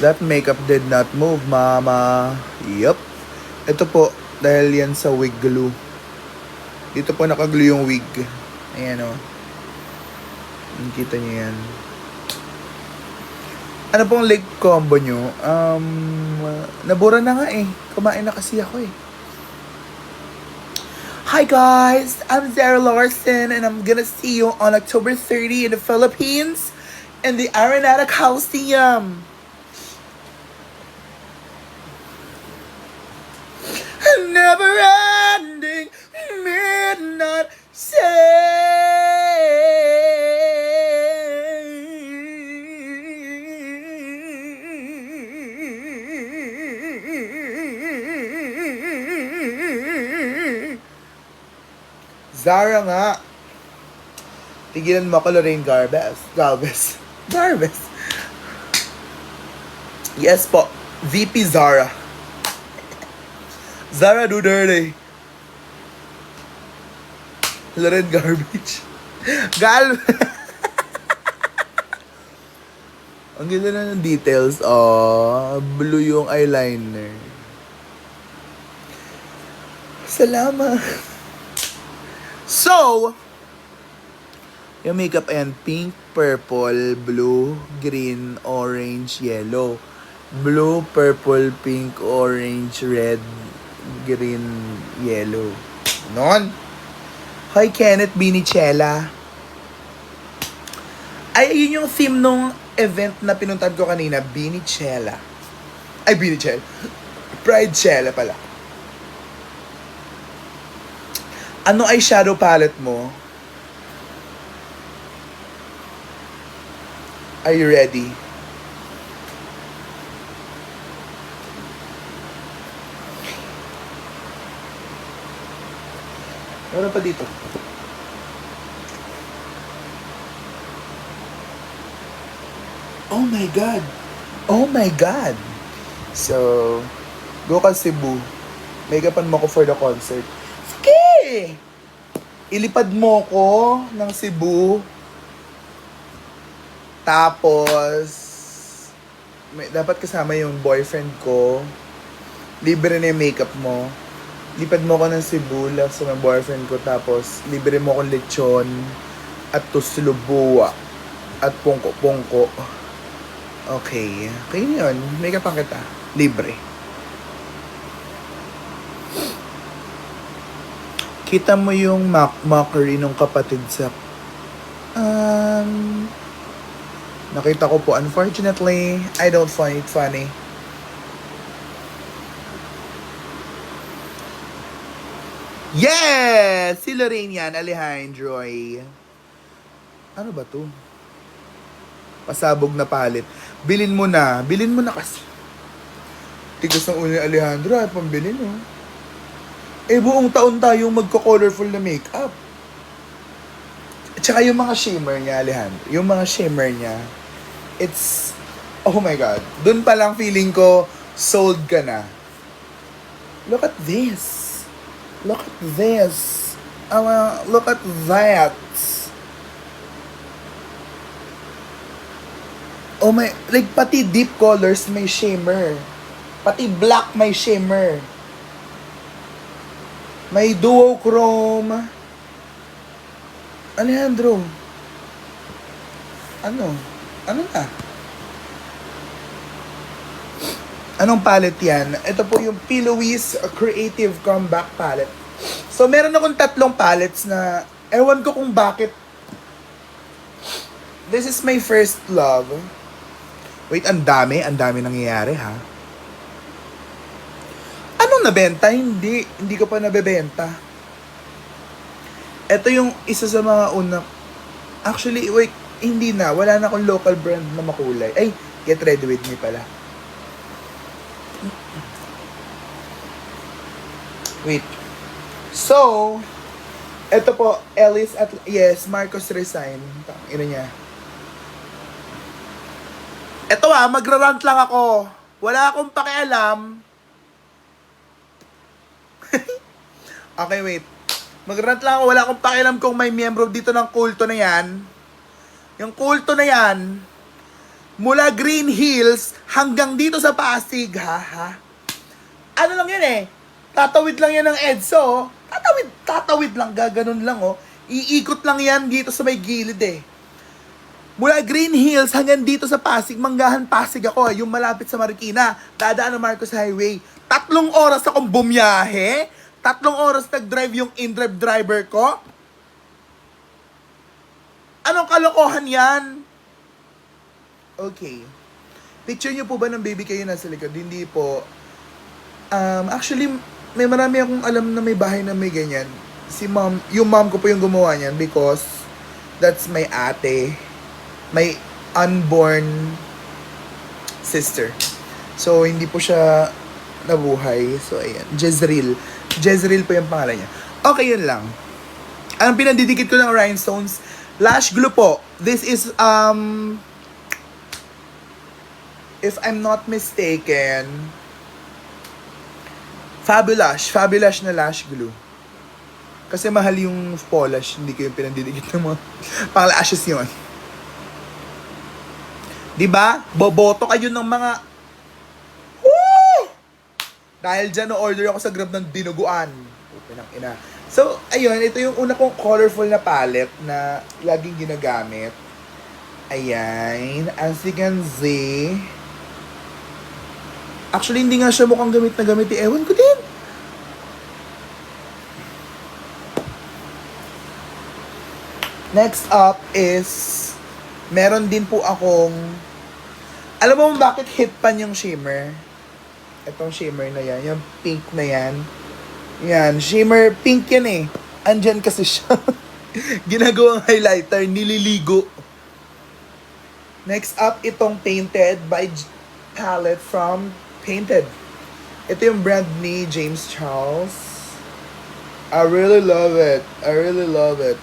That makeup did not move, mama. Yup. Ito po, dahil yan sa wig glue. Dito po nakaglue yung wig. Ayan o. Nakita niyo yan. Ano pong leg combo nyo? Nabura na nga eh. Kumain na kasi ako eh. Hi guys! I'm Zara Larson and I'm gonna see you on October 30 in the Philippines in the Araneta Coliseum. Never ending midnight Zara nga. Tigilan mo ako, Lorraine Galvez. Yes po. VP Zara. Zara do dirty. Lorraine Garbage. Ang ganda na ng details. Oh, blue yung eyeliner. Salamat. So, yung makeup ayan, pink, purple, blue, green, orange, yellow. Blue, purple, pink, orange, red, green, yellow. Non. Hi, Kenneth Binichella. Ay, yun yung theme nung event na pinuntahan ko kanina, Binichella. Ay, Binichella. Pridechella pala. Ano ay shadow palette mo? Are you ready? Meron pa dito. Oh my God! Oh my God! So, go ka Cebu. Make-upan mo ko for the concert. Okay! Ilipad mo ko ng Cebu. Tapos, dapat kasama yung boyfriend ko. Libre na yung makeup mo. Lipad mo ko ng Cebu sa mga boyfriend ko. Tapos, libre mo ko lechon at tuslubua at pungko-pungko. Okay. Okay yun. Make-upan kita. Libre. Kita mo yung mockery ng kapatid sa... nakita ko po. Unfortunately, I don't find it funny. Yes! Si Lorraine yan, Alejandro. Ano ba to? Pasabog na palit. Bilin mo na kasi. Tigas ng ulo ni Alejandro at pambilin oh. Eh, buong taon tayong magko-colorful na makeup. Tsaka yung mga shimmer niya, Alejandro. Yung mga shimmer niya, it's... Oh my God. Doon pa lang feeling ko, sold ka na. Look at this. Look at this. Look at that. Oh my... Like, pati deep colors may shimmer. Pati black may shimmer. May duochrome. Alejandro. Ano na? Anong palette yan? Ito po yung P. Louise Creative Comeback Palette. So, meron akong 3 palettes na ewan ko kung bakit. This is my first love. Wait, ang dami nangyayari ha. Anong nabenta? Hindi ko pa nabebenta. Ito yung isa sa mga una. Actually, wait, hindi na. Wala na akong local brand na makulay. Ay, Get Ready With Me pala. Wait. So, ito po, Ellis at... Yes, Marcos resign. Ino niya. Ito magrarant lang ako. Wala akong pakialam. Okay, wait. Magrant lang ako. Wala akong pakialam kung may miyembro dito ng kulto na yan. Yung kulto na yan, Mula Green Hills hanggang dito sa Pasig, ha? Ano lang yan eh. Tatawid lang yan ng EDSA, oh. Tatawid lang, gaganon lang, oh. Iikot lang yan dito sa may gilid, eh. Mula Green Hills hanggang dito sa Pasig, Manggahan, Pasig ako, yung malapit sa Marikina. Dadaan ng Marcos Highway. 3 oras akong bumiyahe. 3 oras nag-drive yung in-drive driver ko. Anong kalokohan yan? Okay. Picture nyo po ba ng baby kayo nasa likod? Hindi po. Actually, may marami akong alam na may bahay na may ganyan. Yung mom ko po yung gumawa niyan because that's my ate. My unborn sister. So, hindi po siya nabuhay. So, ayan. Jezreel. Jezreel po yung pangalan niya. Okay, yun lang. Ang pinadidikit ko ng rhinestones, lash glue po. This is, if I'm not mistaken, Fabulash na lash glue. Kasi mahal yung polish, hindi ko yung pinadidikit ng mga pang-lashes yun. Diba? Boboto kayo ng mga... Woo! Dahil dyan, no-order ako sa Grab ng dinuguan. Pinang ina. So, ayun, ito yung una kong colorful na palette na laging ginagamit. Ayan, as you can see. Actually, hindi nga siya mukhang gamit na gamit. Ewan ko din. Next up is, meron din po akong, alam mo bakit hit pan yung shimmer? Itong shimmer na yan, yung pink na yan. Yan, shimmer, pink yan eh. Andyan kasi siya. Ginagawang highlighter, nililigo. Next up, itong Painted by palette from Painted. Ito yung brand ni James Charles. I really love it. I really love it.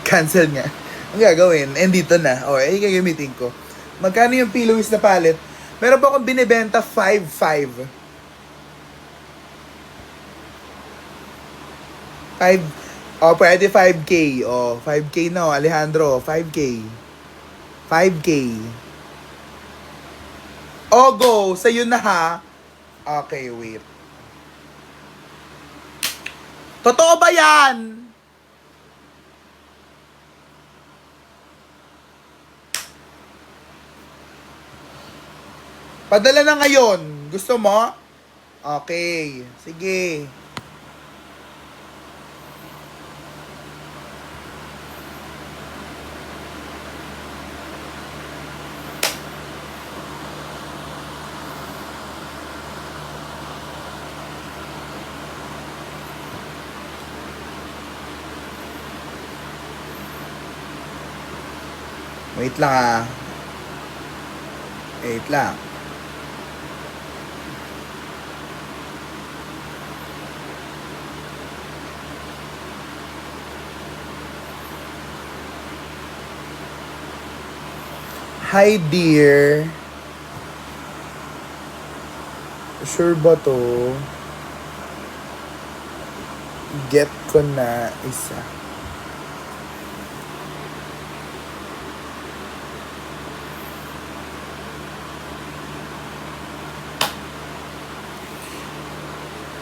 Cancel nga. Ang gagawin, dito na. O, gagamitin ko. Magkano yung Pillows na palette? Meron pa akong binibenta 5.5. 5, pwede 5K. 5K na, Alejandro. 5K. 5K. Go! Sa'yo na, ha? Okay, wait. Totoo ba yan? Padala na ngayon. Gusto mo? Okay. Sige. Wait lang ah. Wait lang. Hi dear. Sure ba to? Get ko na isa.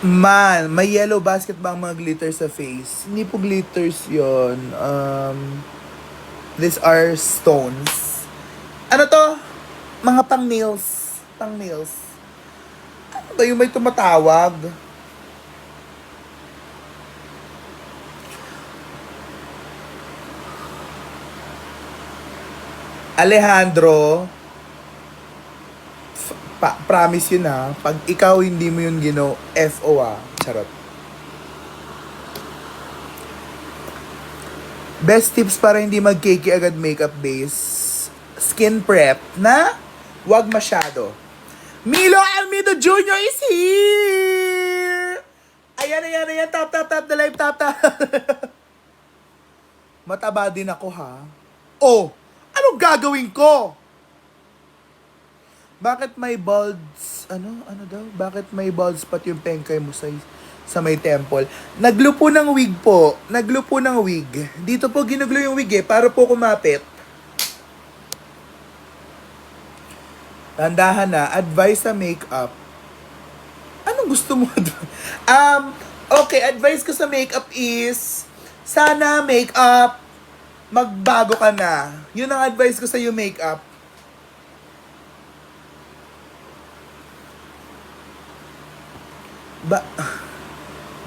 Man, may yellow basket ba ang mga glitters sa face? Hindi po glitters yon. These are stones. Ano to? Mga pang nails. Pang nails. Ano ba yung may tumatawag? Alejandro, promise yun ha. Pag ikaw hindi mo yun FO Charot. Best tips para hindi mag-cakey agad makeup base. Skin prep na wag masyado. Milo Almeida Jr. is here! Ayan. Tap the live, tap. Mataba din ako ha. Anong gagawin ko? Bakit may balds, ano daw? Bakit may bald spot yung pengkay mo sa sa may temple. Naglo po ng wig po. Naglo po ng wig. Dito po ginuglo yung wig para po kumapit. Tandahan na, advice sa makeup. Anong gusto mo? Okay, advice ko sa makeup is, sana makeup, magbago ka na. Yun ang advice ko sa iyo, makeup.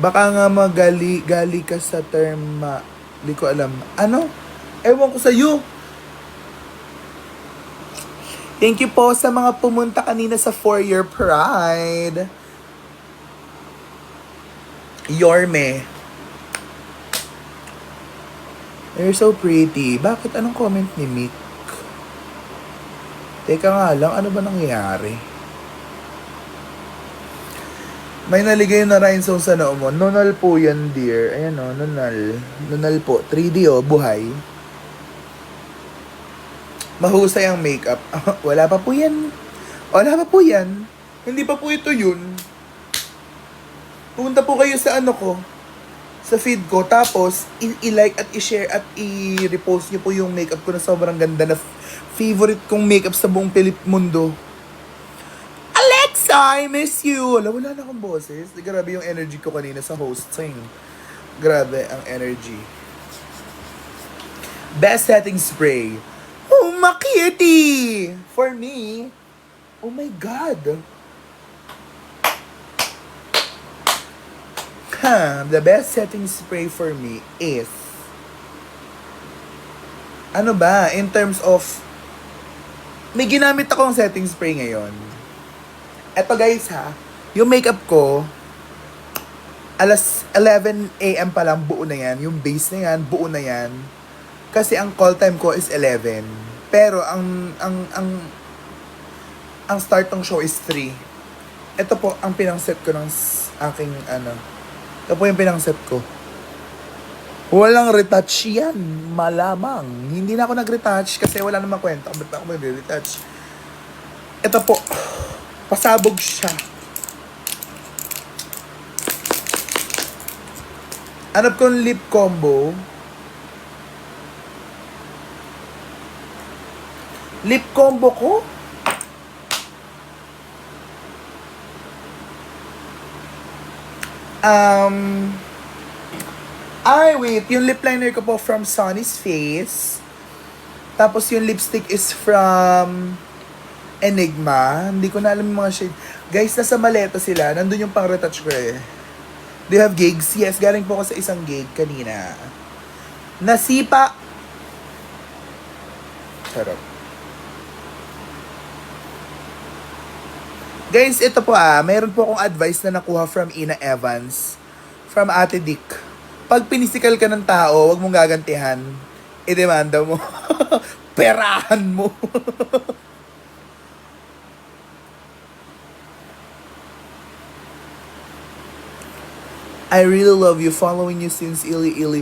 Baka nga gali ka sa term, di ko alam. Ano? Ewan ko sa iyo. Thank you po sa mga pumunta kanina sa 4-year Pride. Yorme. You're so pretty. Bakit? Anong comment ni Mick? Teka nga lang, ano ba nangyayari? May naligay na rhinestone sa noo mo. Nunal po yan, dear. Ayan o, nunal. Nunal po. 3D o, buhay. Mahusay ang makeup. Wala pa po yan. Wala pa po yan. Hindi pa po ito yun. Pumunta po kayo sa ano ko. Sa feed ko. Tapos, i-like at i-share at i-repost nyo po yung makeup ko na sobrang ganda na favorite kong makeup sa buong mundo. Alexa, I miss you! Wala na akong boses. Grabe yung energy ko kanina sa hosting. Grabe ang energy. Best setting spray. Oh, makiti! For me, oh my God. The best setting spray for me is, ano ba, in terms of, may ginamit akong setting spray ngayon. Eto guys ha, yung makeup ko, alas 11 a.m. pa lang buo na yan. Yung base na yan, buo na yan. Kasi ang call time ko is 11. Pero ang start ng show is 3. Ito po ang pinang-set ko ng aking Ito po yung pinang-set ko. Walang retouch yan. Malamang. Hindi na ako nag-retouch kasi wala namang kwenta. Ba't ako mag-retouch? Ito po. Pasabog siya. Hanap ko yung lip combo. Lip combo ko? Wait. Yung lip liner ko po from Sonny's Face. Tapos yung lipstick is from Enigma. Hindi ko na alam yung mga shade. Guys, nasa maleta sila. Nandun yung pang-retouch ko eh. Do you have gigs? Yes, galing po ako sa isang gig kanina. Nasipa. Sarap. Guys, ito po mayroon po akong advice na nakuha from Ina Evans. From Ate Dick. Pag pinisikal ka ng tao, wag mong gagantihan. I-demanda mo. Perahan mo. I really love you. Following you since Ili Ili.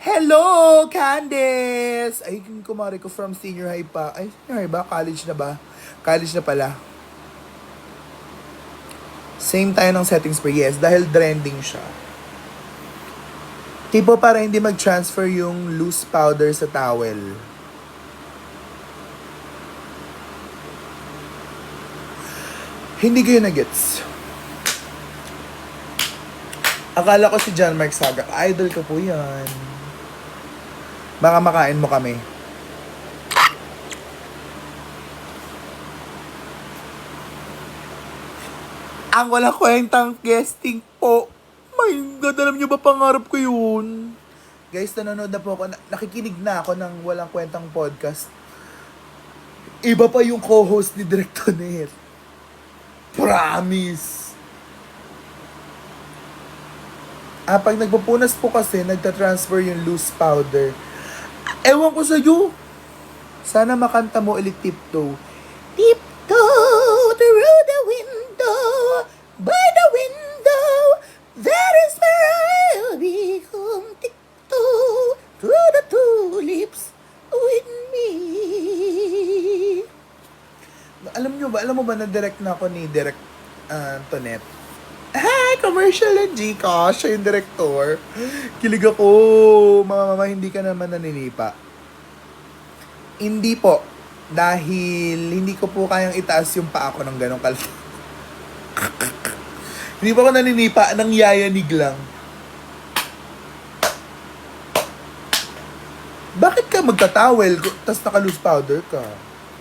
Hello, Candice! Ay, yung kumari ko from senior high pa. Ay, senior high ba? College na ba? College na pala. Same tayo ng setting spray. Yes, dahil trending siya. Tipo para hindi mag-transfer yung loose powder sa towel. Hindi kayo na-gets. Akala ko si John Mark Saga. Idol ko po yan. Baka makain mo kami. Ang walang kwentang guesting po. My God, alam nyo ba pangarap ko yun? Guys, nanonood na po ako. Nakikinig na ako ng walang kwentang podcast. Iba pa yung co-host ni Direk Tonet. Promise. Pag nagpupunas po kasi, nagtatransfer yung loose powder. Ewan ko sa'yo. Sana makanta mo ulit tiptoe. Tiptoe through the window, by the window, that is where I'll be. Kung tiptoe through the tulips with me. pinadirect na ako ni Direct Antoinette. Hi! Commercial ng Gcash. Siya yung director. Kilig ako. Mama, hindi ka naman naninipa. Hindi po. Dahil hindi ko po kayang itaas yung paa ko ng ganong kalaki. Hindi pa ako naninipa. Nang yayanig lang. Bakit ka magtatawel tapos naka-loose powder ka?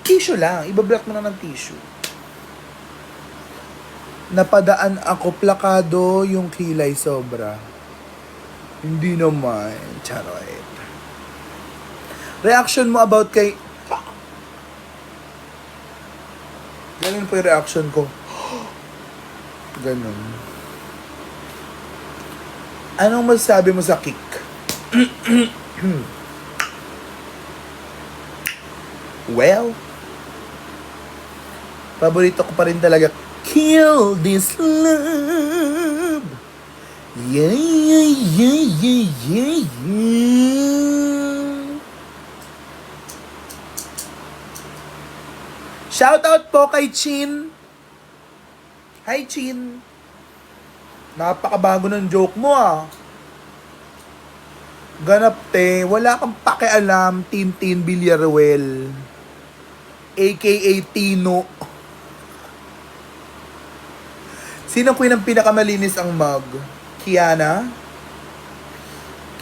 Tissue lang. Ibablock mo na ng tissue. Napadaan ako, plakado yung kilay sobra. Hindi naman. Charoet. Reaction mo about kay... Ganun po yung reaction ko. Ganun. Anong masasabi mo sa kick? Well, paborito ko pa rin talaga, Kill This Love. Yeah, yeah, yeah, yeah, yeah, yeah. Shoutout po kay Chin. Hi, Chin. Napakabago ng joke mo, ah. Ganap, te. Wala kang pakialam, Tintin Villaruel. AKA Tino. Sino queen ang pinakamalinis ang mug? Kiana?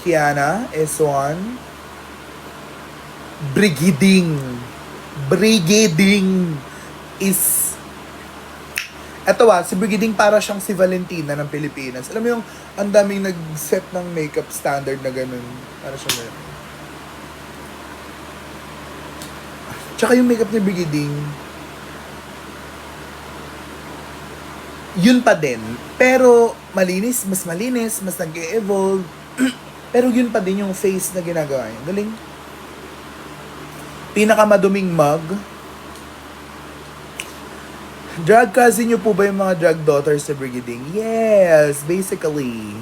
Kiana S1. Brigiding. Brigiding is... Eto si Brigiding para siyang si Valentina ng Pilipinas. Alam mo yung ang daming nag-set ng makeup standard na ganun. Para siyang ganun. Tsaka yung makeup ni Brigiding, yun pa din. Pero malinis, mas nag-e-evolve. Pero yun pa din yung face na ginagawa niya. Galing. Pinakamaduming mug. Drag cousin niyo po ba yung mga drag daughters sa Brigiding? Yes, basically.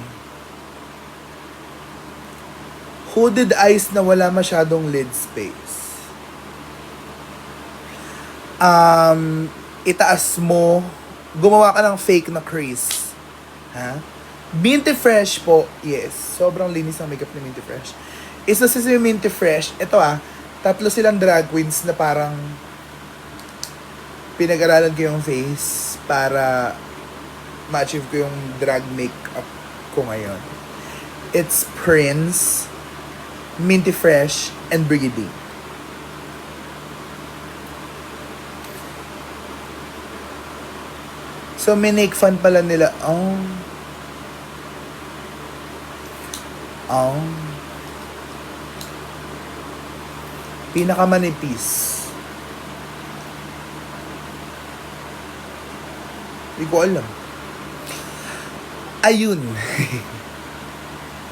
Hooded eyes na wala masyadong lid space. Itaas mo, gumawa ka ng fake na crease. Ha? Minty Fresh po, yes. Sobrang linis ng makeup ni Minty Fresh. Isa si Minty Fresh, ito tatlo silang drag queens na parang pinag-aralan ko yung face para ma-achieve ko yung drag makeup ko ngayon. It's Prince, Minty Fresh, and Brigiding. So, minake fun pala nila. Oh. Pinakamanipis. Hindi ko alam. Ayun.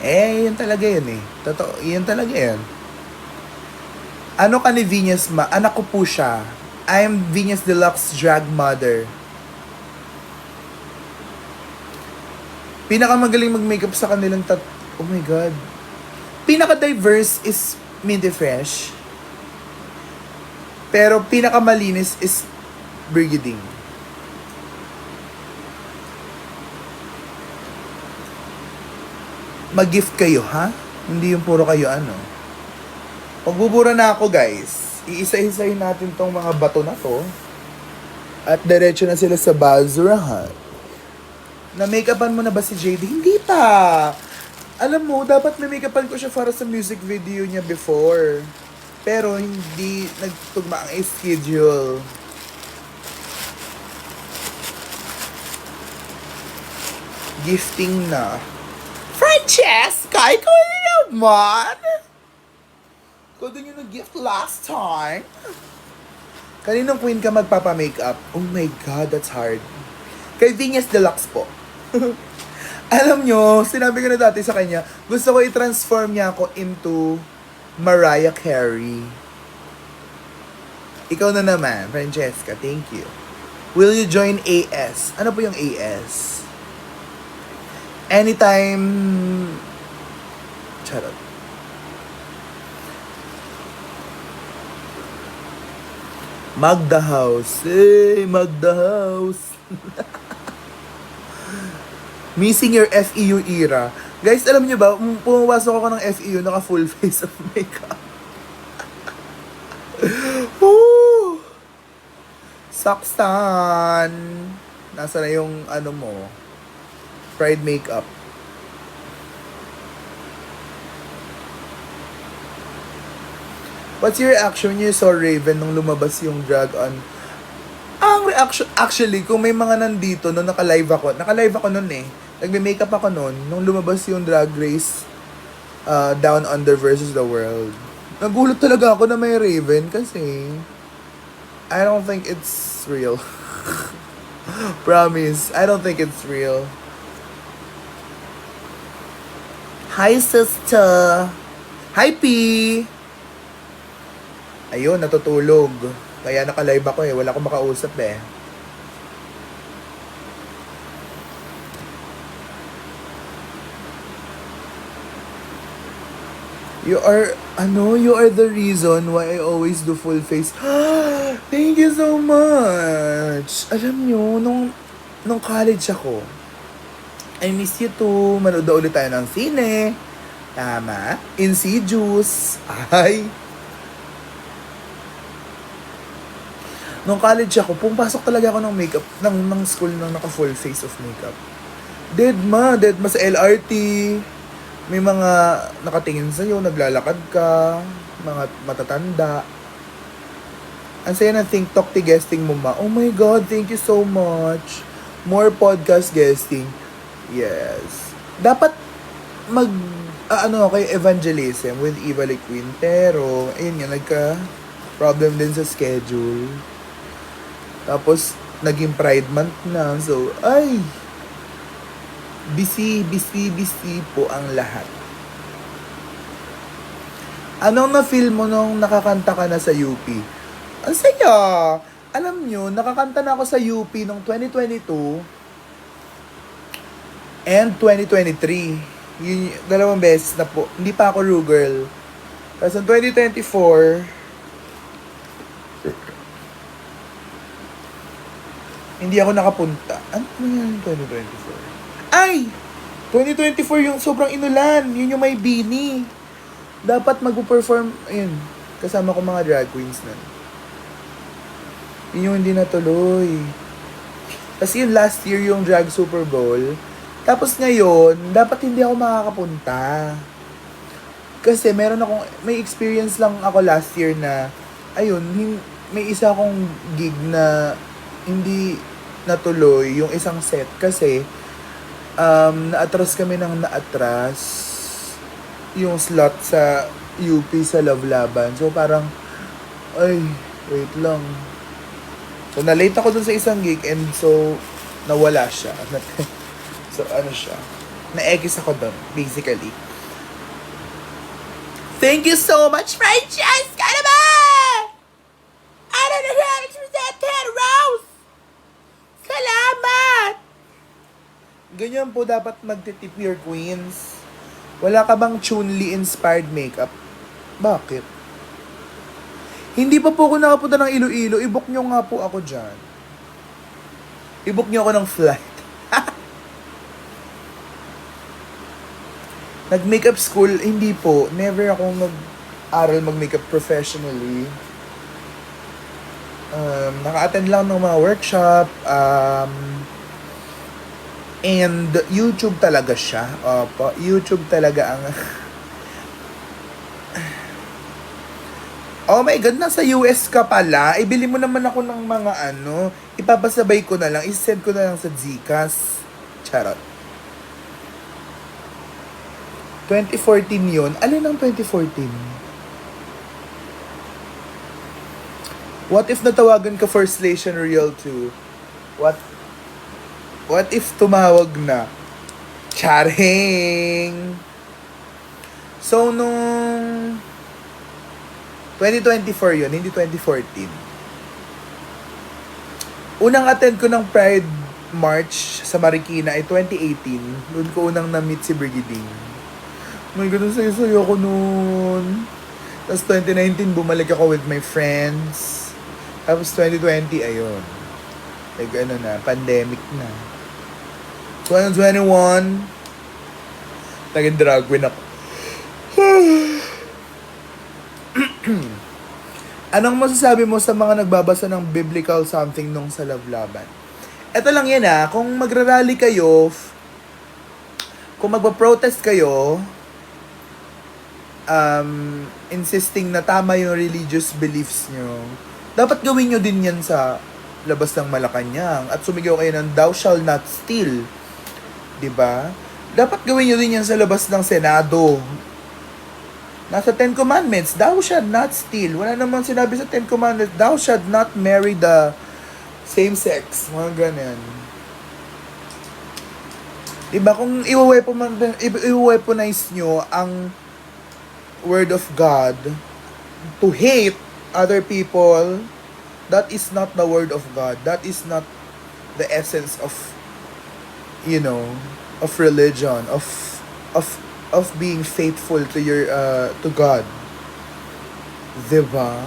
Yun talaga yun eh. Totoo, yun talaga yun. Ano ka ni Venus Ma? Anak ko po siya. I am Venus Deluxe Drag Mother. Pinakamagaling mag-makeup sa kanilang oh my God. Pinaka-diverse is Minty Fresh. Pero pinakamalinis is Brigiding. Mag-gift kayo, ha? Hindi yung puro kayo, Pagbubura na ako, guys. Iisa-isahin natin tong mga bato na to. At diretso na sila sa basurahan. Na-makeupan mo na ba si JD? Hindi pa. Alam mo, dapat na-makeupan ko siya para sa music video niya before. Pero hindi nagtugma ang schedule. Gifting na. Francesca, ikaw naman! Ikaw din yung nag-gift last time. Kaninong queen ka magpapa-makeup? Oh my God, that's hard. Kay Venus Deluxe po. Alam nyo, sinabi ko na dati sa kanya, gusto ko i-transform niya ako into Mariah Carey. Ikaw na naman, Francesca, thank you. Will you join AS? Ano po yung AS? Anytime... Charot. Magda House. Hey, Magda House. Missing your FEU era. Guys, alam niyo ba, pumapasok ako ng FEU, naka full face of makeup. Woo! Saksan! Nasa na yung ano mo? Pride makeup. What's your reaction when you saw Raven nung lumabas yung drag on? Ang reaction, actually, kung may mga nandito, nung naka-live ako nun eh. Nagme-makeup ako nun, nung lumabas yung Drag Race Down Under versus the World. Nagulat talaga ako na may Raven kasi I don't think it's real. Promise, I don't think it's real. Hi, sister! Hi, P! Ayun, natutulog. Kaya naka-live ako eh. Wala akong makausap eh. You are the reason why I always do full face. Thank you so much! Alam nyo, nung college ako, I miss you too. Manood ulit tayo ng sine. Tama. Insidious. Ay. Nung college ako, pumapasok talaga ako ng makeup, ng school nang naka full face of makeup. Dead ma sa LRT. May mga nakatingin sa'yo, naglalakad ka, mga matatanda. Ang saya ng TikTok guesting mo ma. Oh my God, thank you so much. More podcast guesting. Yes. Dapat kay evangelism with Eva Queen. Pero, ayun nga, nagka-problem din sa schedule. Tapos, naging Pride Month na. So, busy po ang lahat. Anong na-feel mo nung nakakanta ka na sa UP? Ang saya! Alam nyo, nakakanta na ako sa UP noong 2022 and 2023. Yun, dalawang beses na po. Hindi pa ako Ru Girl. Tapos noong 2024, hindi ako nakapunta. Ano yung 2024? Ay! 2024 yung sobrang inulan. Yun yung may bini. Dapat mag-perform, ayun, kasama ko mga drag queens na. Yun yung hindi natuloy. Kasi yun last year yung drag Super Bowl. Tapos ngayon, dapat hindi ako makakapunta. Kasi may experience lang ako last year na, ayun, may isa akong gig na hindi natuloy yung isang set kasi naatras kami ng naatras yung slot sa UP sa Love Laban. So parang wait lang. So na-late ako dun sa isang gig and so nawala siya. So siya. Na-egis ako dun basically. Thank you so much, Francesca naman! I don't know how to present that Rose! Salamat! Ganyan po dapat magtitip your queens. Wala ka bang Chun-Li inspired makeup? Bakit? Hindi pa po ako nakapunta ng Iloilo. I-book nyo nga po ako dyan. I-book nyo ako ng flight. Nag-makeup school? Hindi po. Never akong nag-aral mag-makeup professionally. Naka-attend lang ng mga workshop. And YouTube talaga siya. Opo, YouTube talaga ang... Oh my God, nasa US ka pala. Ibili mo naman ako ng mga ipapasabay ko na lang. I-send ko na lang sa Gcash. Charot. 2014 yun. Alin ang 2014? What if natawagan ka for Station Real 2? What if tumawag na? Charing! So, nung 2024 yun, hindi 2014. Unang attend ko ng Pride March sa Marikina ay 2018. Doon ko unang na-meet si Brigading. My God, ang sayo-sayo ako noon. Tapos 2019, bumalik ako with my friends. Tapos 2020, ayun. Like ano na, pandemic na. 2021, naging drag queen ako. Anong masasabi mo sa mga nagbabasa ng biblical something nung sa Lavlaban? Ito lang yan kung magrarally kayo, kung magpa-protest kayo, insisting na tama yung religious beliefs nyo, dapat gawin nyo din yan sa labas ng Malacanang at sumigaw kayo ng thou shall not steal. 'Di ba? Dapat gawin nyo din yan sa labas ng Senado. Nasa Ten Commandments, thou shall not steal. Wala namang sinabi sa Ten Commandments, thou shall not marry the same sex. Mga ganyan. Diba, kung i-weaponize nyo ang word of God to hate other people, that is not the word of God. That is not the essence of, of religion, of being faithful to your to God. 'Di ba?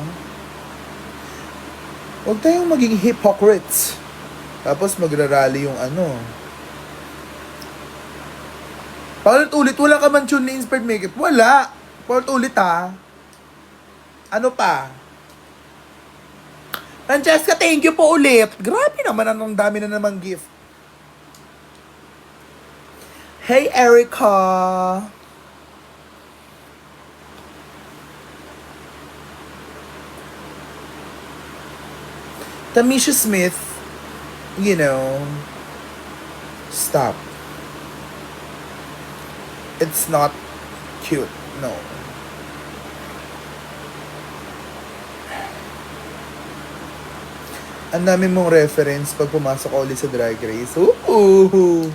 Huwag tayong maging hypocrites. Tapos magrarally yung Paulit-ulit, wala ka man tune na inspired makeup. Wala. Paulit-ulit Ano pa? Francesca, thank you po ulit. Grabe naman, anong dami na namang gift. Hey, Erica. Tamisha Smith, stop. It's not cute, no. Ang dami mong reference pag pumasok ka ulit sa Drag Race. Ooh!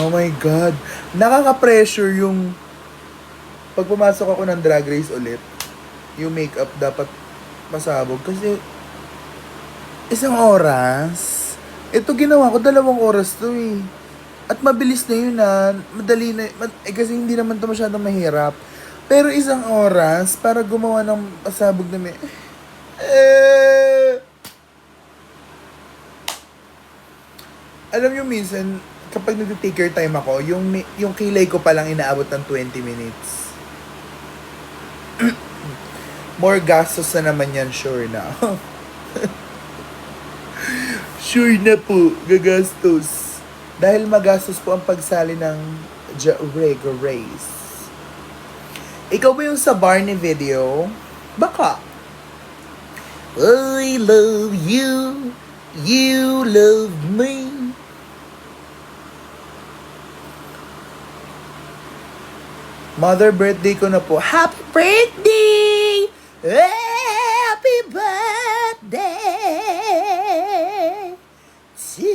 Oh my God. Nakaka-pressure yung pag pumasok ako ng Drag Race ulit, yung makeup dapat masabog. Kasi isang oras. Ito ginawa ko, 2 oras to eh. At mabilis na yun madali na. Kasi hindi naman to masyadong mahirap. Pero 1 oras para gumawa ng pasabog na may... Alam nyo minsan, kapag nag-take your time ako, yung kilay ko palang inaabot ng 20 minutes. More gastos na naman yan, sure na. Sure na po, gagastos. Dahil magastos po ang pagsali ng Drag Race. Ikaw ba yung sa Barney video? Baka. I love you, you love me. Mother birthday ko na po. Happy birthday! Happy birthday to...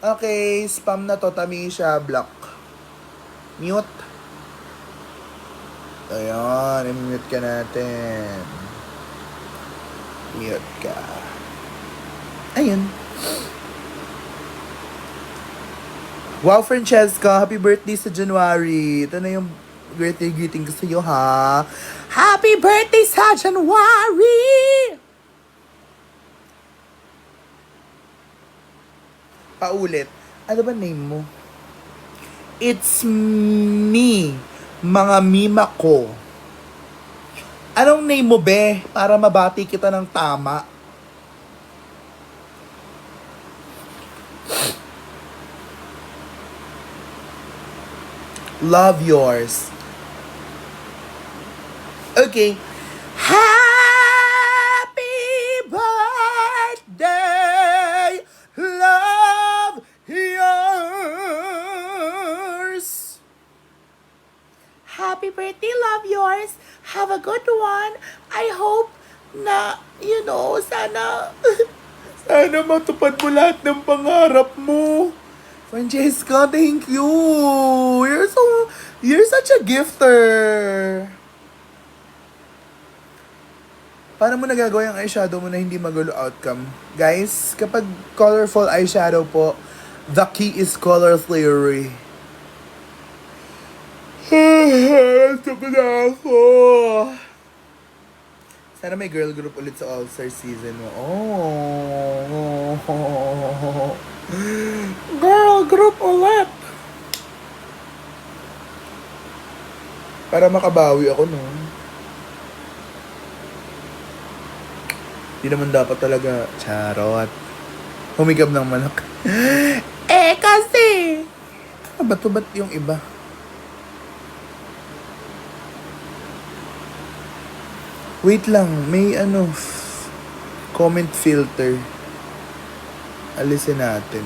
Okay, spam na to. Tamisha, block. Mute. Ayan, i-mute ka natin. Mute ka. Ayun. Wow, Francesca, happy birthday sa January. Ito na yung birthday greeting ko sa iyo, ha? Happy birthday sa January! Paulit. Ano ba name mo? It's me, mga mima ko. Anong name mo, be? Para mabati kita ng tama. Love yours. Okay. Happy birthday, love yours. Happy birthday, love yours. Have a good one. I hope na, sana matupad mo lahat ng pangarap mo. Francesca, thank you. You're such a gifter. Paano mo nagagawa yung eyeshadow mo na hindi magulo outcome? Guys, kapag colorful eyeshadow po, the key is color theory. Pasok na ako. Sana may girl group ulit sa All-Star season mo. Oh. Girl group ulit. Para makabawi ako, no? Di naman dapat talaga. Charot. Humigab ng manok. Kasi. Ba't yung iba? Wait lang, may comment filter. Alisin natin.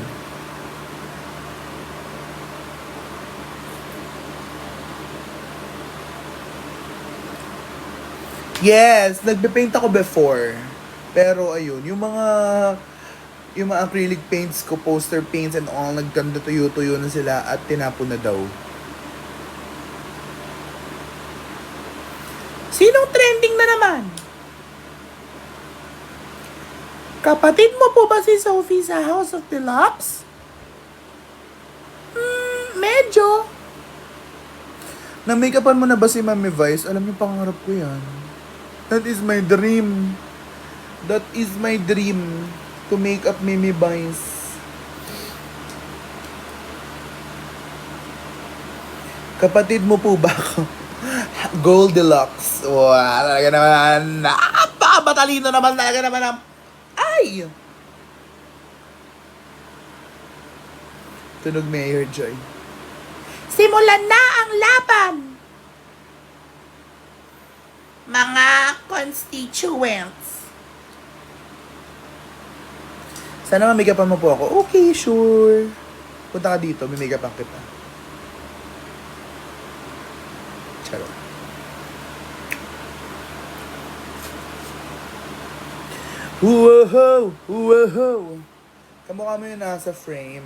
Yes, nagbe-paint ako before. Pero ayun, yung mga acrylic paints ko, poster paints and all, nagganda tuyo-tuyo na sila at tinapon na daw. Sinong trending na naman? Kapatid mo po ba si Sophie sa House of Deluxe? Medyo. Na-makeupan mo na ba si Mami Vice? Alam niyo, pangarap ko yan. That is my dream. That is my dream. To make up Mimi Vice. Kapatid mo po ba ako? Goldilocks. Wow, talaga naman. Napakabatalino naman talaga naman. Ay! Tunog Mayor Joy. Simulan na ang laban! Mga constituents. Sana mamigapan mo po ako. Okay, sure. Punta ka dito, mimigapan kita. Charot. Whoa. Kamukha mo yun nasa frame.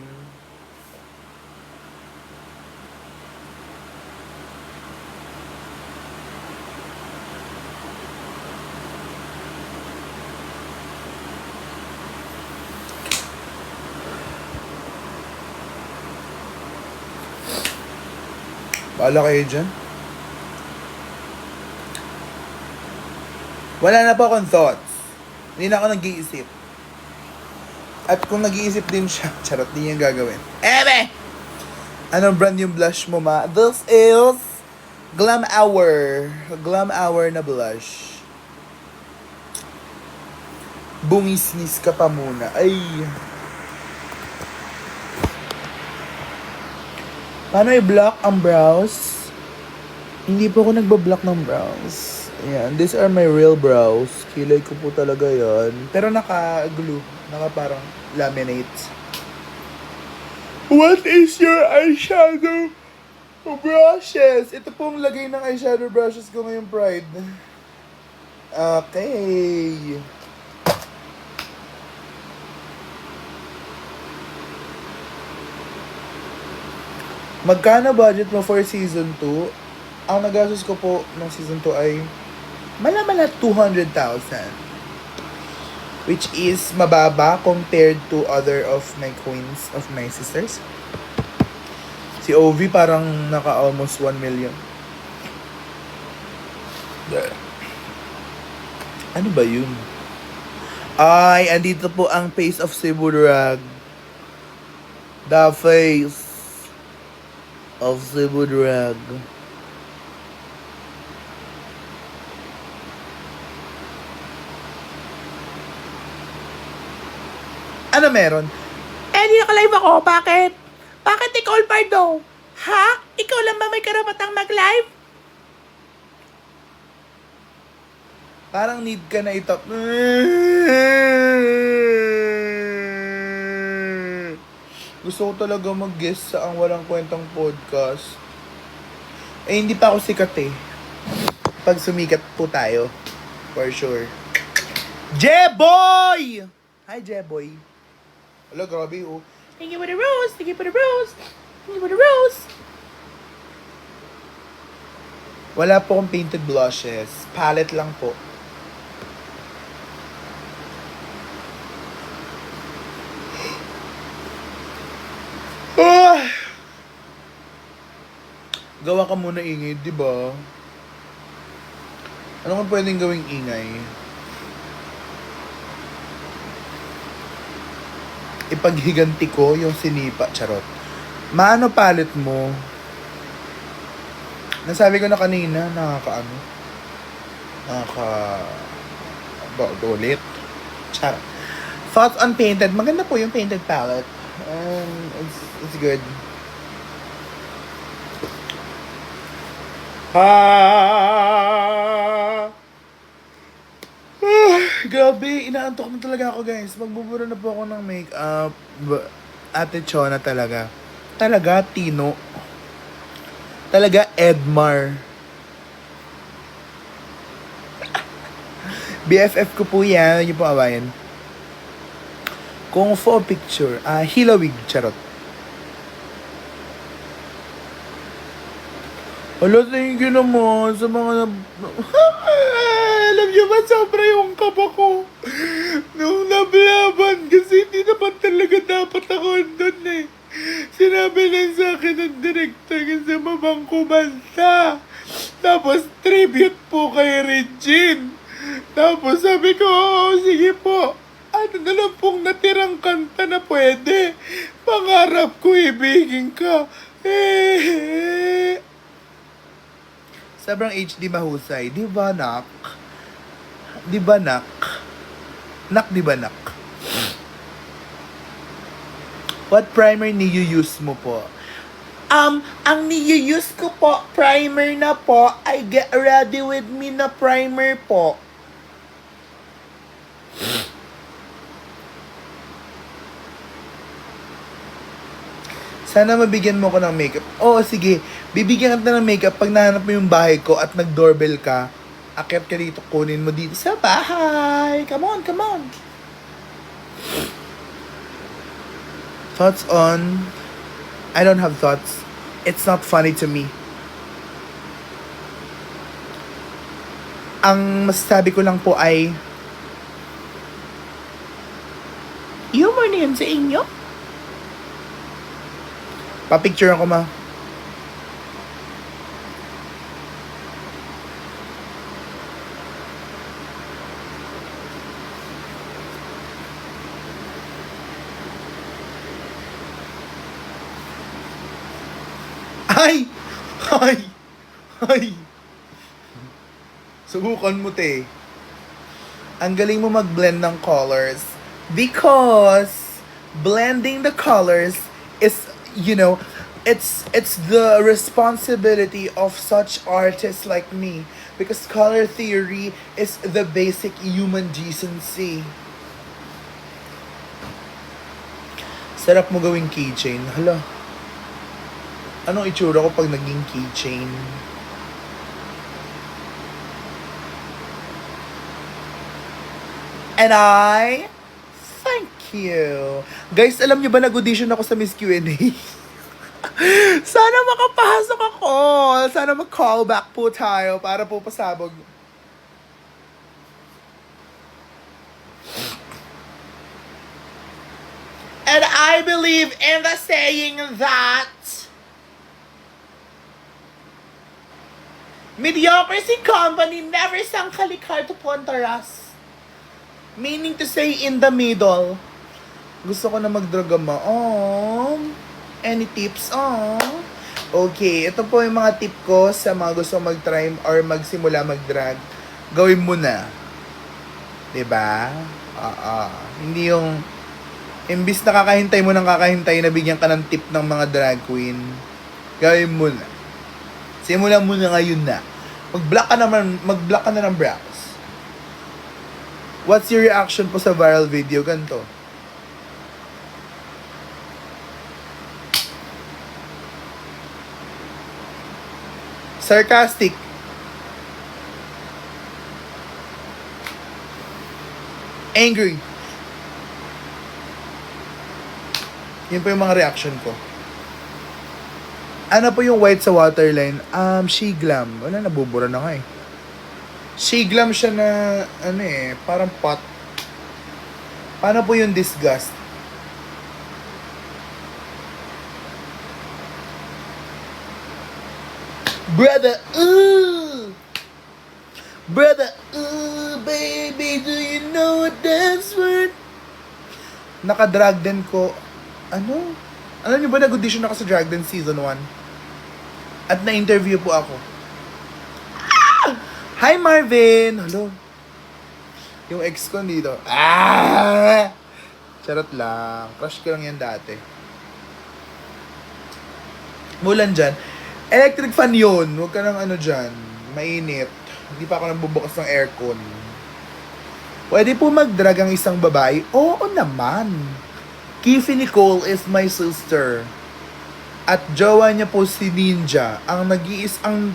Bahala kayo dyan. Wala na po akong thoughts. Hindi na ako nag-iisip. At kung nag-iisip din siya, charot, di niya gagawin. Eme! Anong brand yung blush mo, ma? This is Glam Hour. Glam Hour na blush. Bungisnis ka pa muna. Ay. Paano i-block ang brows? Hindi po ako nagba-block ng brows. Ayan, these are my real brows. Kilay ko po talaga yon. Pero naka-glue. Naka parang laminate. What is your eyeshadow brushes? Ito pong lagay ng eyeshadow brushes ko ngayong Pride. Okay. Magkano budget mo for season 2? Ang nagastos ko po ng season 2 ay malamala 200,000. Which is mababa compared to other of my queens, of my sisters. Si Ovi parang naka almost 1 million. Ano ba yun? Ay, andito po ang face of Cebu Drag. The face of Cebu Drag. Ano meron? Di naka-live ako. Bakit? Bakit Nicole Pardo? Ha? Ikaw lang ba may karapatang mag-live? Parang need ka na itap. Gusto ko talaga mag-guest sa Ang Walang Kwentang Podcast. Hindi pa ako sikat eh. Pag sumikat po tayo. For sure. Jeboy! Hi, Jeboy. Hello, grabe oh. Thank you for the rose. Thank you for the rose. Thank you for the rose. Wala po akong painted blushes. Palette lang po. Gawa ka muna ingay, di ba? Ano kung pwedeng gawing ingay? Ipaghiganti ko yung sinipa, charot. Maano palit mo? Nasabi ko na kanina, ulit. Charot. Thoughts on painted. Maganda po yung painted palette. It's good. Grabe, inaantok na talaga ako, guys. Magbubura na po ako ng makeup. Ate Chona talaga. Talaga, Tino. Talaga, Edmar. BFF ko po yan. Yun po awayan. Kung for picture, hilawig, charot. Hala, thank you naman sa mga alam niyo ba, sobra yung kaba ko nung nablaban kasi hindi naman talaga dapat ako doon eh. Sinabi lang sa akin ng director kasi mabang kumanta. Tapos tribute po kay Regine. Tapos sabi ko, oo, sige po. Ano na lang pong natirang kanta na pwede. Pangarap ko ibigin ka. Sobrang HD mahusay. Di ba, nak? Di ba, nak? Nak, di ba, nak? What primer ni-use mo po? Ang ni-use ko po, primer na po, I Get Ready With Me na primer po. Sana mabigyan mo ko ng makeup. Oo, sige. Bibigyan kita ng makeup pag nahanap mo yung bahay ko at nag-doorbell ka. Akyat ka dito, kunin mo dito sa bahay. Come on, come on. Thoughts on... I don't have thoughts. It's not funny to me. Ang masasabi ko lang po ay... humor na yun sa inyo? Papicture ako, ma. Ay! Ay! Ay! Subukan mo, te. Ang galing mo mag-blend ng colors. Because blending the colors is, you know, it's the responsibility of such artists like me. Because color theory is the basic human decency. Sarap mo gawing keychain. Hala. Anong itsura ko pag naging keychain? And I thank you. Guys, alam niyo ba nag-audition ako sa Miss Q&A? Sana makapasok ako. Sana mag-callback po tayo para po pasabog. And I believe in the saying that mediocrity company never sang kalikar to Pontaras. Meaning to say, in the middle. Gusto ko na magdragama. Any tips? Okay, ito po yung mga tip ko sa mga gusto mag-try or magsimula mag-drag. Gawin mo na. Diba? Hindi yung imbis na kakahintay mo ng kakahintay na bigyan ka ng tip ng mga drag queen. Gawin mo na. Simulan mo na ngayon na. Mag-block ka na ng brows. What's your reaction po sa viral video? Ganto. Sarcastic. Angry. Yun po yung mga reaction ko. Ano po yung white sa waterline? She Glam. Wala, nabubura na nga eh. She Glam siya na, parang pot. Paano po yung disgust? Brother, ooh! Brother, ooh, baby, do you know what that's worth? Naka-drag din ko. Ano? Alam niyo ba, nag-audition ako sa Drag Den Season 1? At na-interview po ako. Hi, Marvin! Hello. Yung ex ko dito. Charot lang. Crush ko lang yan dati. Mulan dyan. Electric fan yun. Huwag ka nang ano dyan. Mainit. Hindi pa ako nagbubukas ng aircon. Pwede po mag-drag ang isang babae? Oo naman. Kiffy Nicole is my sister. At jowa niya po si Ninja. Ang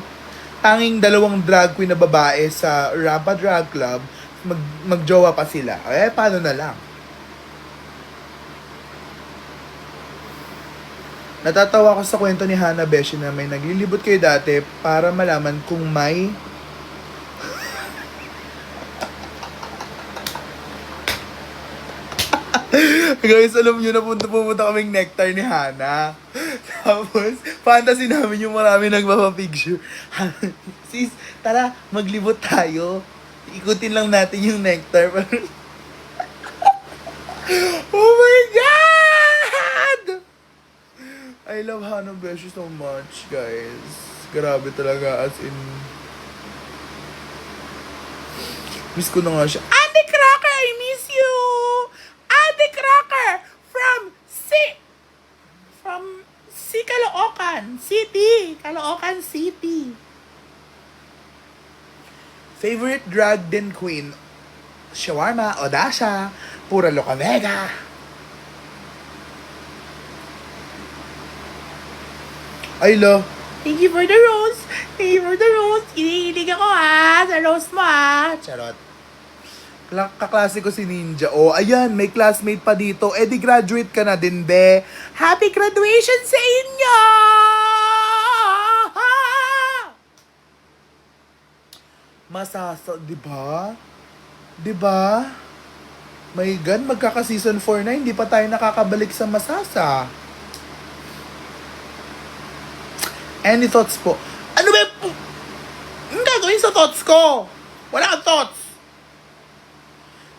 tanging dalawang drag queen na babae sa Rampa Drag Club. Magjowa pa sila. Paano na lang? Natatawa ko sa kwento ni Hana Beshi na may naglilibot kayo dati para malaman kung may guys, alam nyo na pumunta kaming nectar ni Hana. Tapos, fantasy namin yung marami nagpapapicture. Sis, tara, maglibot tayo. Ikutin lang natin yung nectar. Oh my God! I love Hana Beshi so much, guys. Grabe talaga, as in... Miss ko na nga siya. Ate Cracker, I miss you! Ate Cracker! From Caloocan City! Caloocan City! Favorite drag den queen? Shawarma, Odasha, Pura Loca Vega. Ay, lo. Thank you for the rose. Thank you for the rose. Kinikilig ako sa rose mo Charot. Kaklase ko si Ninja. Oh, ayan, may classmate pa dito. Di graduate ka na din, be. Happy graduation sa inyo! Masasa, di ba? Di ba? My God, magkaka-season 4 na, hindi pa tayo nakakabalik sa Masasa. Any thoughts po? Ano ba? Ang gagawin sa thoughts ko? Wala kang thoughts.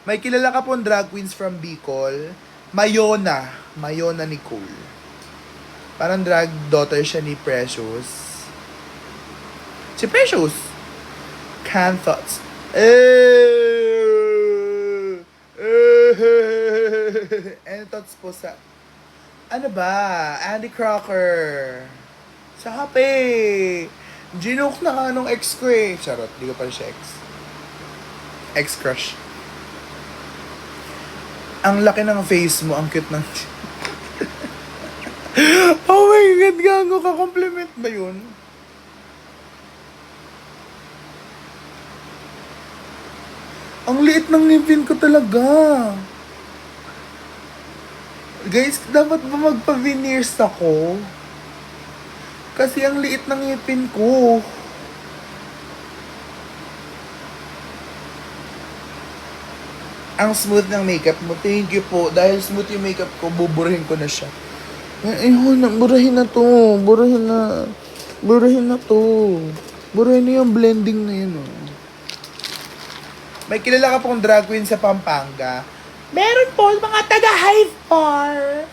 May kilala ka pong drag queens from Bicol. Mayona Nicole. Parang drag daughter siya ni Precious. Si Precious. Can thoughts. Any thoughts po sa... Ano ba? Andy Crocker. Sa happy. Ginoke na ka nung ex ko eh. Charot, di ko pa siya ex. Ex-crush. Ang laki ng face mo, ang cute ng... Oh my God, gago ka. Compliment ba yun? Ang liit ng ngipin ko talaga. Guys, dapat ba magpa-veneers ako? Kasi ang liit ng ngipin ko. Ang smooth ng makeup mo. Thank you po. Dahil smooth yung makeup ko, buburahin ko na siya. Burahin na to. Burahin na to. Burahin na yung blending na yun. May kilala ka pong drag queen sa Pampanga. Meron po, mga taga-Hive Bar.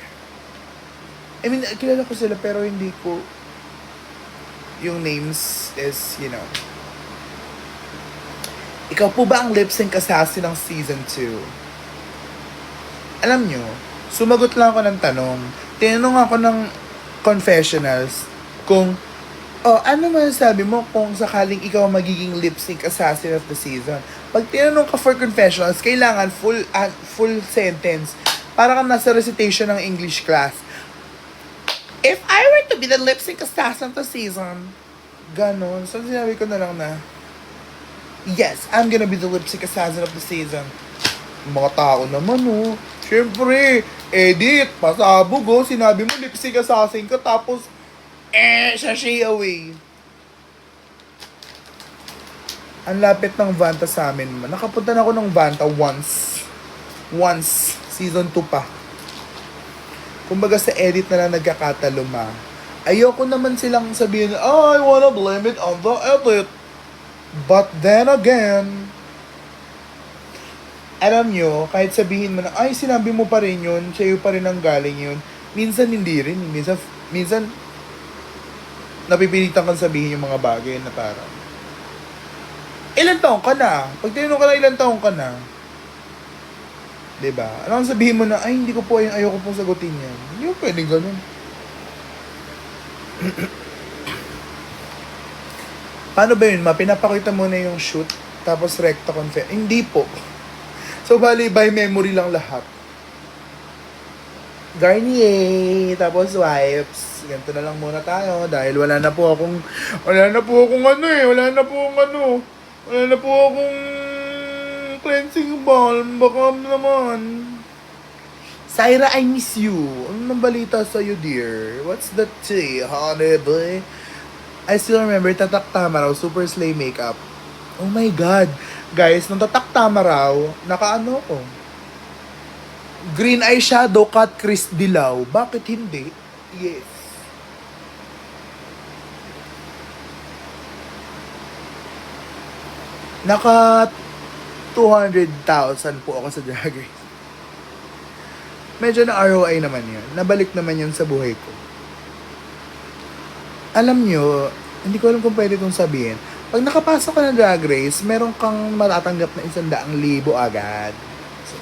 I mean, kilala ko sila pero hindi ko... Yung names is, you know... Ikaw po ba ang lip-sync assassin ng season 2? Alam nyo, sumagot lang ako ng tanong. Tinanong ako ng confessionals kung, ano masasabi mo kung sakaling ikaw magiging lip-sync assassin of the season? Pag tinanong ka for confessionals, kailangan full sentence. Para kang nasa recitation ng English class. If I were to be the lip-sync assassin of the season, ganon. So sinabi ko na lang na, yes, I'm gonna be the lip-sync assassin of the season. Mga tao naman, Siyempre, edit, pasabog, Sinabi mo, lip-sync assassin ka, tapos, sashay away. Ang lapit ng Vanta sa amin. Nakapunta na ako ng Vanta once. Season 2 pa. Kumbaga sa edit na lang nagkakataluma. Ayoko naman silang sabihin, oh, I wanna blame it on the edit. But then again, alam nyo, kahit sabihin mo na, ay, sinabi mo pa rin yun, sa'yo pa rin ang galing yun. Minsan hindi rin. Minsan napipilitan kang sabihin yung mga bagay na parang, ilan taong ka na? Pag tinanong ka na ilan taong ka na, 'di ba? Ano ang sabihin mo na, ay, hindi ko po, ayoko pong sagutin yan. Hindi mo pwedeng ganun. Paano ba yun, ma? Pinapakita mo na yung shoot, tapos recta confess. Hindi po. So, bali, by memory lang lahat. Garnier, tapos wipes. Ganito na lang muna tayo dahil wala na po akong cleansing balm. Baka naman. Syra, I miss you. Ano nang balita sa'yo, dear? What's the tea, honey boy? I still remember Tatak Tamaraw, Super Slay Makeup. Oh my God. Guys, nung Tatak Tamaraw, nakaano ko? Green eyeshadow, cut crease dilaw. Bakit hindi? Yes. Naka 200,000 po ako sa Drag Race. Medyo na ROI naman yun. Nabalik naman yun sa buhay ko. Alam nyo, hindi ko alam kung pwede itong sabihin. Pag nakapasok ka ng Drag Race, meron kang matatanggap na 100,000 agad. So,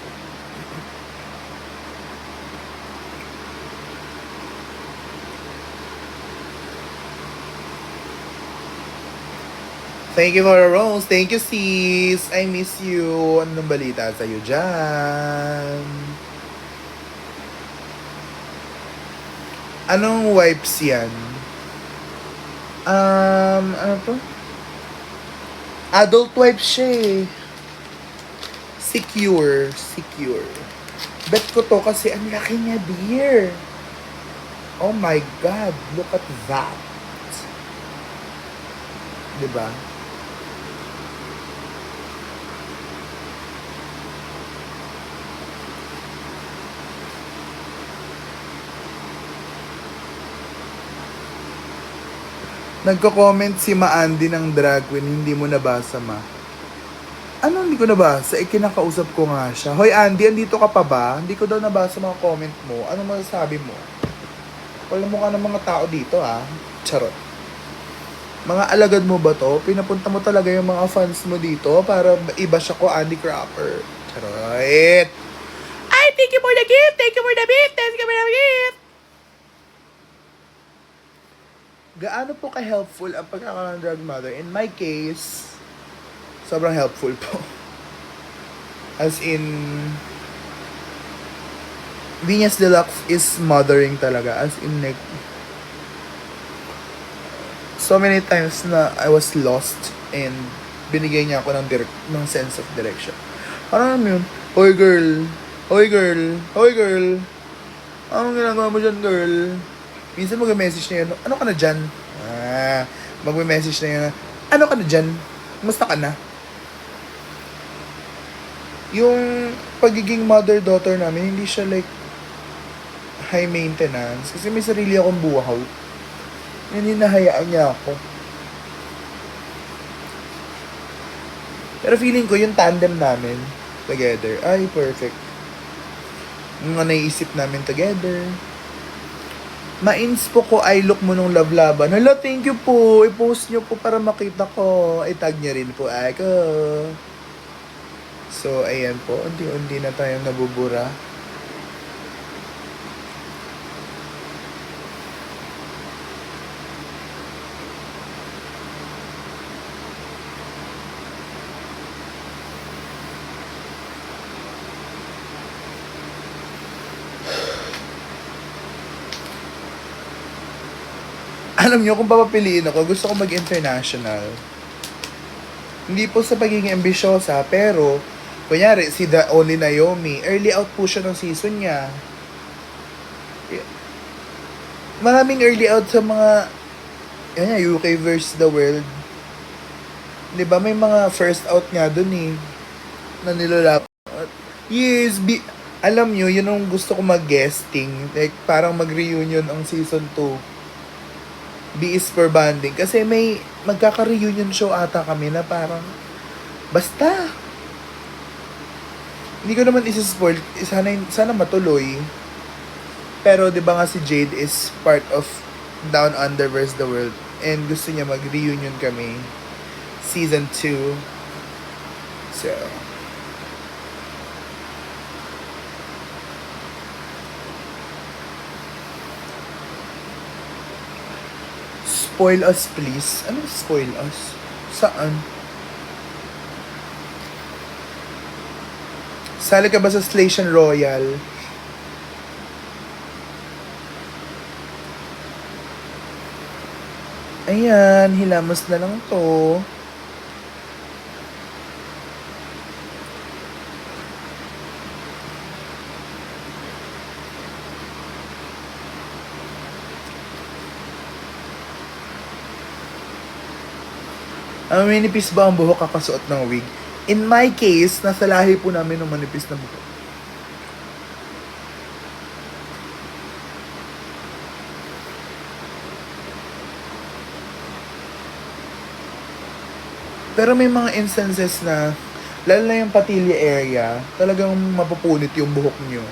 thank you for the rose. Thank you, sis. I miss you. Anong balita sa'yo dyan? Anong wipes yan? Ano to? Adult wipes siya eh. Secure. Bet ko to kasi ang laki niya, dear. Oh my God, look at that. Diba? Nagko-comment si Maandi ng drag queen, hindi mo nabasa, ma. Ano hindi ko nabasa? Kinakausap ko nga siya. Hoy Andy, andito ka pa ba? Hindi ko daw nabasa mga comment mo. Ano masasabi mo? Wala mo ka ng mga tao dito, ah. Charot. Mga alagad mo ba to? Pinapunta mo talaga yung mga fans mo dito para iba siya ko, Andy Cropper. Charot. Ay, thank you for the gift! Thank you for the gift! Thank you for the gift! Gaano po ka-helpful ang pagkakaroon ng drag mother? In my case, sobrang helpful po. As in, Venus Deluxe is mothering talaga. As in, like, so many times na I was lost and binigay niya ako ng sense of direction. Parang yun, hoy girl, anong ginagawa mo dyan, girl? Minsan mag-message na yun, ano ka na dyan? Mag-message na yun, ano ka na dyan? Kumusta ka na? Yung pagiging mother-daughter namin, hindi siya like high maintenance. Kasi may sarili akong buhay. Hindi nahayaan niya ako. Pero feeling ko yung tandem namin together, ay perfect. Mga naiisip namin together. Ma-inspo ko ay look mo nung Love-Laban. Hala, thank you po. I-post nyo po para makita ko. I-tag nyo rin po ako. So, ayan po. Unti-unti na tayong nabubura. Alam nyo, kung papapiliin ako, gusto ko mag-international. Hindi po sa pagiging ambisyosa, pero, kunyari, si The Only Naomi, early out po siya ng season niya. Maraming early out sa mga, UK versus the world. Diba, may mga first out nga dun eh, na nilalap. Yes, alam nyo, yun ang gusto ko mag-guesting. Like, parang mag-reunion ang season 2. B is for bonding. Kasi may magkaka-reunion show ata kami na parang, basta. Hindi ko naman isa-spoil. Sana matuloy. Pero di ba nga si Jade is part of Down Under vs. The World. And gusto niya mag-reunion kami. Season 2. So, spoil us please. Ano spoil us? Saan? Sali ka ba sa Station Royal? Ayan, hilamos na lang to. Manipis ba ang buhok kakasuot ng wig? In my case, nasa lahi po namin ng manipis na buhok. Pero may mga instances na, lalo na yung patilya area, talagang mapupunit yung buhok nyo.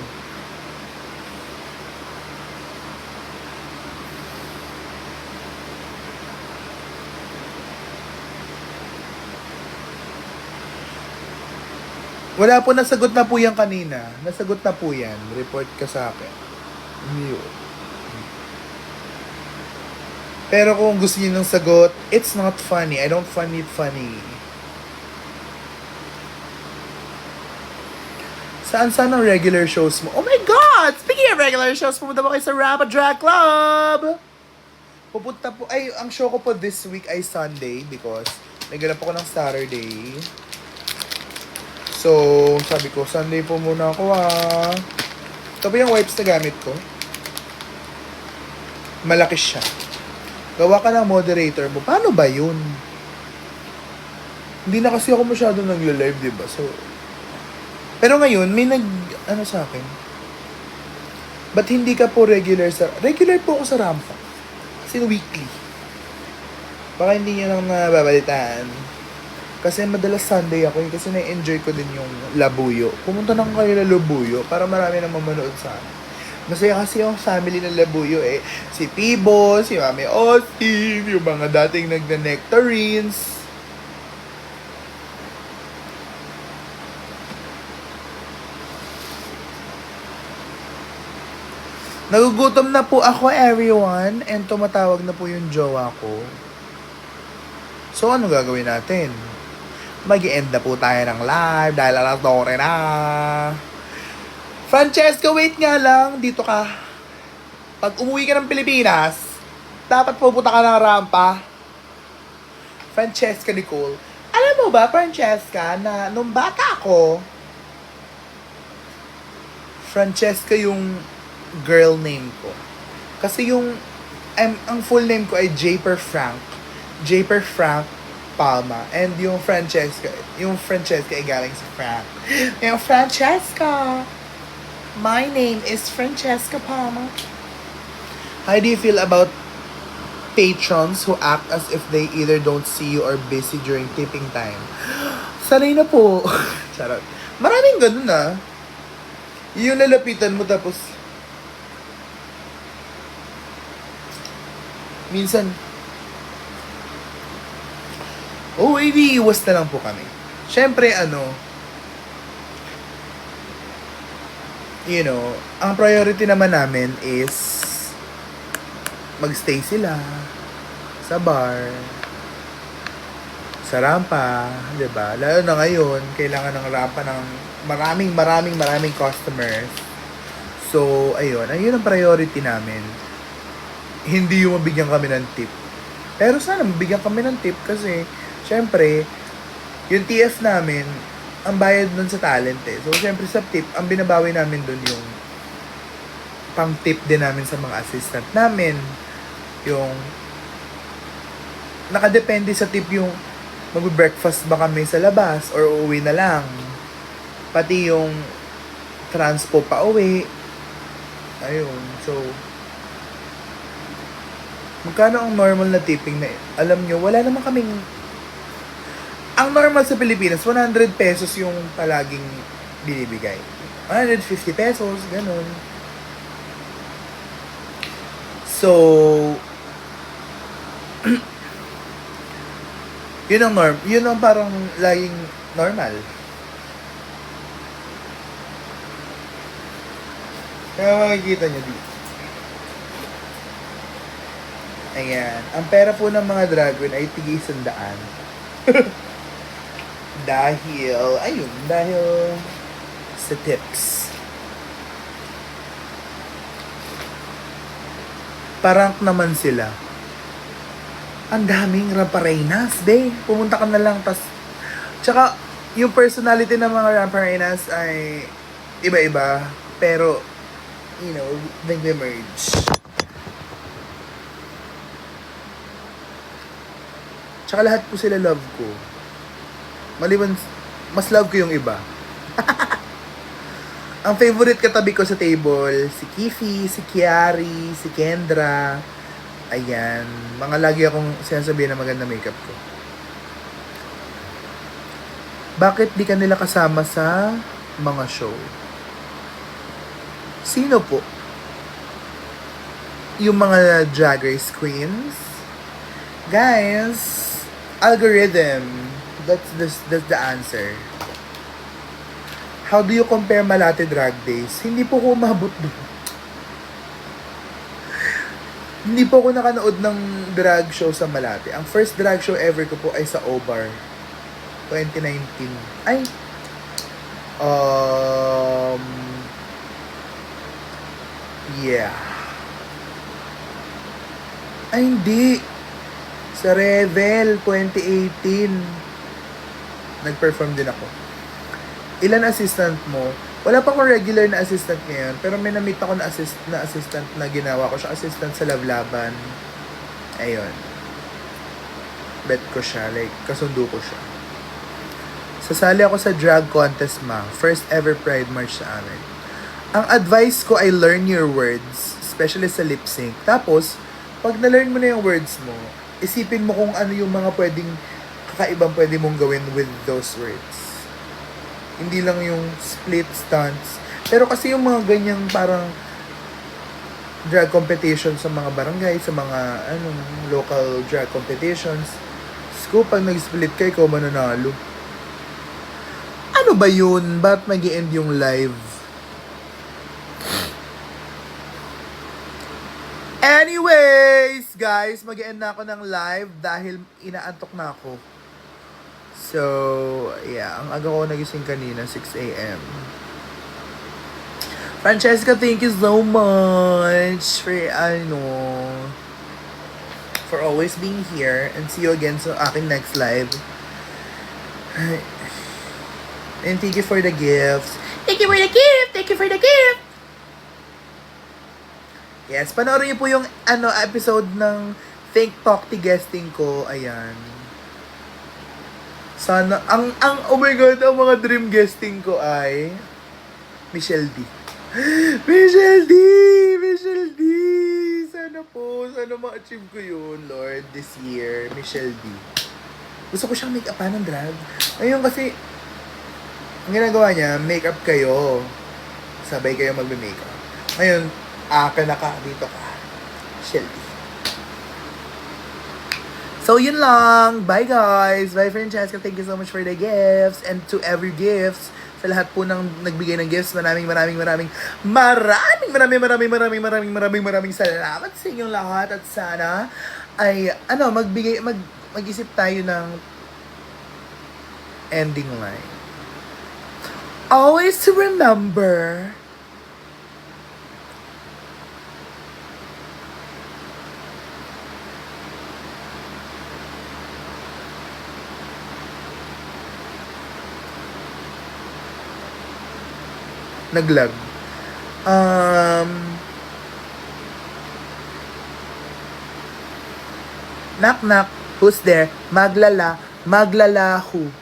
Wala po, nasagot na po yan kanina. Nasagot na po yan. Report ka sa akin. Yun. Pero kung gusto niyo ng sagot, it's not funny. I don't find it funny. Saan ang regular shows mo? Oh my God! Speaking of regular shows, pumunta ba kayo sa Rappa Drag Club? Pupunta po, ang show ko po this week ay Sunday because naganap ako ng Saturday. So, sabi ko, Sunday po muna ako Ito po yung wipes na gamit ko. Malaki siya. Gawa ka ng moderator mo. Paano ba yun? Hindi na kasi ako masyado nagla-live, diba? So, pero ngayon, may sa akin. Ba't hindi ka po regular regular po ako sa Rampa. Kasi weekly. Baka hindi nyo nang nababalitaan. Kasi madalas Sunday ako kasi na-enjoy ko din yung Labuyo. Pumunta na kayo na Labuyo para marami nang mamanood sa akin. Masaya kasi yung family ng Labuyo Si Tibo, si Mami Austin, yung mga dating nagna-nectarines. Nagugutom na po ako, everyone, and tumatawag na po yung jowa ko. So, ano gagawin natin? Mag-i-end na po tayo ng live dahil alas 12 na. Francesca, wait nga lang. Dito ka. Pag umuwi ka ng Pilipinas, dapat pupunta ka ng Rampa. Francesca Nicole. Alam mo ba, Francesca, na nung bata ako, Francesca yung girl name ko. Kasi ang full name ko ay Japer Frank Palma. And yung Francesca ay galing sa Frank. Yung Francesca, my name is Francesca Palma. How do you feel about patrons who act as if they either don't see you or busy during tipping time? Sanay na po. Charot. Maraming ganun Yung lalapitan mo tapos minsan iiwas na lang po kami. Siyempre, ang priority naman namin is magstay sila sa bar, sa Rampa, 'di ba? Lalo na ngayon, kailangan ng Rampa ng maraming customers. So, ayun ang priority namin. Hindi yung mabigyan kami ng tip. Pero sana mabigyan kami ng tip kasi syempre, yung TF namin, ang bayad nun sa talent So, syempre sa tip, ang binabawi namin dun yung pang-tip din namin sa mga assistant namin. Yung nakadepende sa tip yung mag-breakfast ba kami sa labas or uuwi na lang. Pati yung transpo pa uwi. Ayun. So, Magkano ang normal na tipping na, alam nyo, wala naman kaming, ang normal sa Pilipinas, 100 pesos yung palaging binibigay. 150 pesos, ganun. So, yun ang parang laging normal. Kaya makikita nyo dito. Ayan. Ang pera po ng mga drag queen ay tig 100. dahil sa tips. Parang naman sila. Ang daming rampareinas, be. Pumunta ka na lang, tas... Tsaka, yung personality ng mga rampareinas ay iba-iba. Pero, you know, nag-emerge. Tsaka lahat po sila love ko. Maliban, mas love ko yung iba. Ang favorite katabi ko sa table, si Kifi, si Kiari, si Kendra. Ayan. Mga lagi akong sinasabihin na maganda makeup ko. Bakit di ka nila kasama sa mga show? Sino po? Yung mga Drag Race queens? Guys, algorithm. That's the answer. How do you compare Malate Drag Days? Hindi po ko umabot doon. Hindi po ako nakanood ng drag show sa Malate. Ang first drag show ever ko po ay sa Obar. 2019. Ay! Yeah. Ay, hindi. Sa Revel, 2018. Nag-perform din ako. Ilan assistant mo? Wala pa akong regular na assistant ngayon, pero may na-meet ako na assistant na ginawa ko siya. Assistant sa Lavlaban. Ayun. Bet ko siya. Like, kasundo ko siya. Sasali ako sa drag contest, ma. First ever Pride March sa amin. Ang advice ko ay learn your words, especially sa lip sync. Tapos, pag na-learn mo na yung words mo, isipin mo kung ano yung mga kakaibang pwede mong gawin with those words. Hindi lang yung split stunts. Pero kasi yung mga ganyang parang drag competition sa mga barangay, sa mga local drag competitions, pag nag-split ka, ikaw mananalo. Ano ba yun? Ba't mag-i-end yung live? Anyways, guys, mag-i-end na ako ng live dahil inaantok na ako. So, yeah, ang aga ko nagising kanina, 6 a.m. Francesca, thank you so much for always being here, and see you again sa aking next live. And thank you for the gifts. Thank you for the gift! Thank you for the gift! Yes, panoorin niyo po yung episode ng Think Talk guesting ko. Ayan. Sana, oh my God, ang mga dream guesting ko ay Michelle D. Michelle D! Michelle D! Sana ma-achieve ko yun, Lord, this year. Michelle D. Gusto ko siyang make-upan ng drag. Ngayon kasi, ang ginagawa niya, make-up kayo. Sabay kayo magbe-makeup. Ngayon, dito ka. Michelle D. So, yun lang. Bye, guys. Bye, Francesca. Thank you so much for the gifts. And to every gifts, sa lahat po ng nagbigay ng gifts, maraming salamat sa inyong lahat. At sana ay, mag-isip tayo ng ending line. Always to remember, naglag. Knock knock, who's there? Maglalaho.